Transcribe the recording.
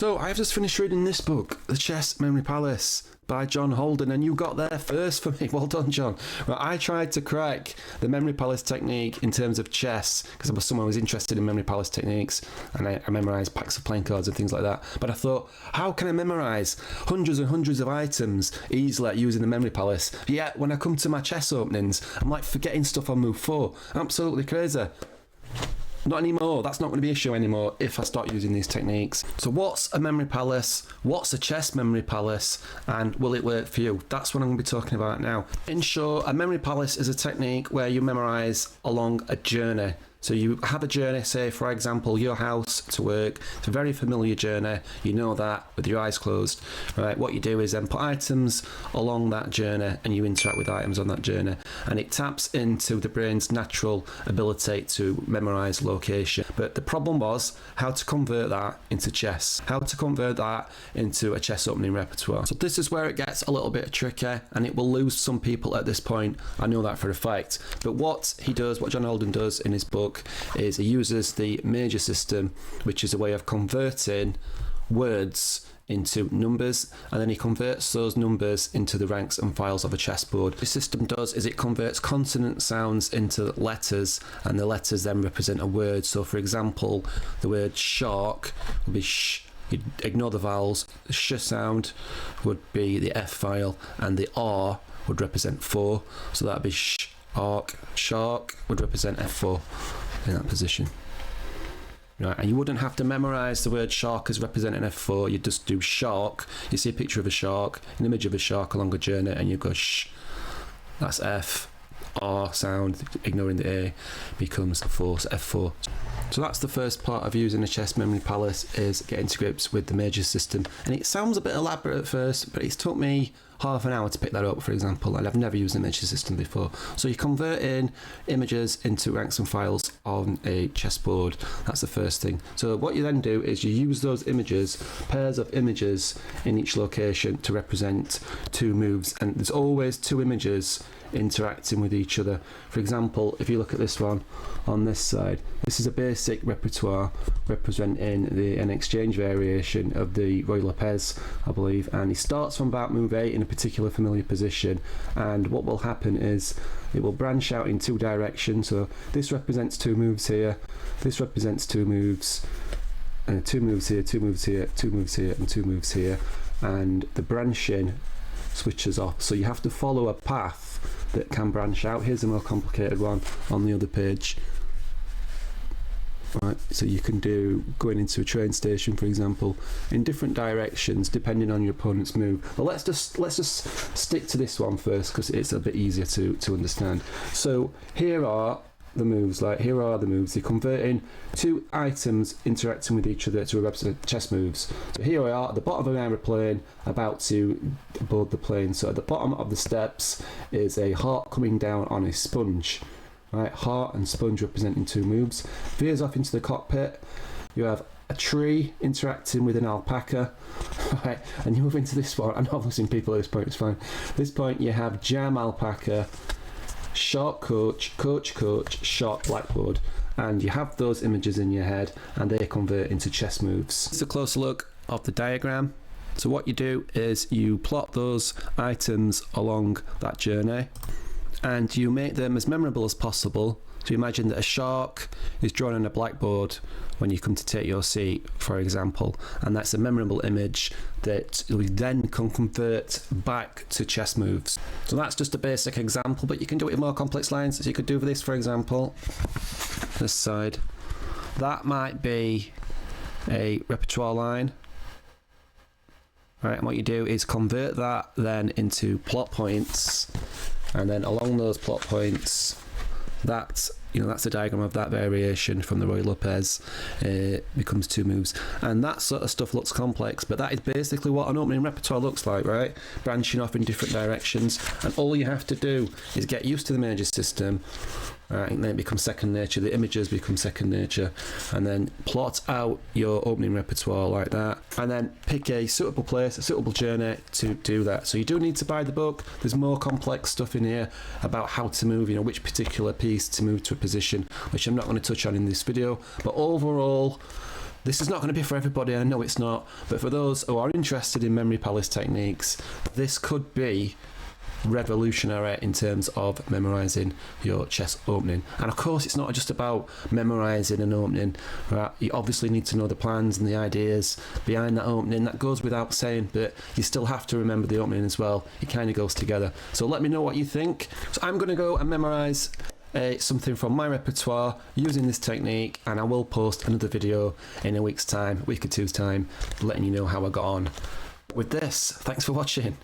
So I've just finished reading this book, The Chess Memory Palace by John Holden, and you got there first for me. Well done, John. Well, I tried to crack the Memory Palace technique in terms of chess because I was someone who was interested in Memory Palace techniques, and I memorised packs of playing cards and things like that. But I thought, how can I memorise hundreds and hundreds of items easily using the Memory Palace? Yet when I come to my chess openings, I'm like forgetting stuff on move 4. Absolutely crazy. Not anymore. That's not going to be an issue anymore if I start using these techniques. So what's a memory palace? What's a chess memory palace? And will it work for you? That's what I'm going to be talking about now. In short, a memory palace is a technique where you memorize along a journey. So you have a journey, say for example your house to work. It's a very familiar journey, you know that with your eyes closed, right? What you do is then put items along that journey and you interact with items on that journey, and it taps into the brain's natural ability to memorize location. But the problem was how to convert that into chess, how to convert that into a chess opening repertoire. So this is where it gets a little bit tricky, and it will lose some people at this point, I know that for a fact. But what he does, what John Holden does in his book, is he uses the major system, which is a way of converting words into numbers, and then he converts those numbers into the ranks and files of a chessboard. The system does is it converts consonant sounds into letters, and the letters then represent a word. So for example, the word shark would be sh. You'd ignore the vowels. The sh sound would be the F file, and the R would represent 4. So that'd be sh. Arc, shark would represent F4 in that position. Right, and you wouldn't have to memorise the word shark as representing F4, you just do shark. You see a picture of a shark, an image of a shark along a journey, and you go sh. That's F. R sound, ignoring the A, becomes 4, so F4. So that's the first part of using a chess memory palace, is getting to grips with the major system. And it sounds a bit elaborate at first, but it's took me half an hour to pick that up, for example, and I've never used the major system before. So you convert in images into ranks and files on a chessboard. That's the first thing. So what you then do is you use those images, pairs of images in each location, to represent 2 moves, and there's always 2 images interacting with each other. For example, if you look at this one on this side, this is a basic repertoire representing an exchange variation of the Roy Lopez, I believe, and he starts from about move 8 in a particular familiar position, and what will happen is it will branch out in 2 directions. So this represents 2 moves here, this represents 2 moves, 2 moves here, 2 moves here, 2 moves here, and 2 moves here, and the branching switches off. So you have to follow a path that can branch out. Here's a more complicated one on the other page. Right, so you can do going into a train station, for example, in different directions depending on your opponent's move. But let's just stick to this one first because it's a bit easier to understand. So here are the moves, like here are the moves. They're converting 2 items interacting with each other to represent chess moves. So here we are at the bottom of an aeroplane about to board the plane. So at the bottom of the steps is a heart coming down on a sponge. Right, heart and sponge representing 2 moves. Veers off into the cockpit. You have a tree interacting with an alpaca. Right, and you move into this one. I know I'm losing people at this point, it's fine. At this point you have jam alpaca, shark coach, coach coach, shark blackboard, and you have those images in your head and they convert into chess moves. It's a closer look of the diagram. So what you do is you plot those items along that journey, and you make them as memorable as possible. So imagine that a shark is drawn on a blackboard when you come to take your seat, for example, and that's a memorable image that we then can convert back to chess moves. So that's just a basic example, but you can do it in more complex lines. So you could do this, for example, this side. That might be a repertoire line. Right, and what you do is convert that then into plot points, and then along those plot points, that's the diagram of that variation from the Roy Lopez. Becomes 2 moves, and that sort of stuff looks complex, but that is basically what an opening repertoire looks like, right? Branching off in different directions, and all you have to do is get used to the major system. Right, and then it becomes second nature, the images become second nature, and then plot out your opening repertoire like that, and then pick a suitable place, a suitable journey to do that. So you do need to buy the book. There's more complex stuff in here about how to move, which particular piece to move to a position, which I'm not going to touch on in this video, but overall This is not going to be for everybody, I know it's not, but for those who are interested in memory palace techniques, this could be revolutionary in terms of memorizing your chess opening. And of course, it's not just about memorizing an opening, right? You obviously need to know the plans and the ideas behind that opening. That goes without saying, but you still have to remember the opening as well. It kind of goes together. So let me know what you think. So I'm going to go and memorize something from my repertoire using this technique, and I will post another video in a week's time, week or two's time, letting you know how I got on with this. Thanks for watching.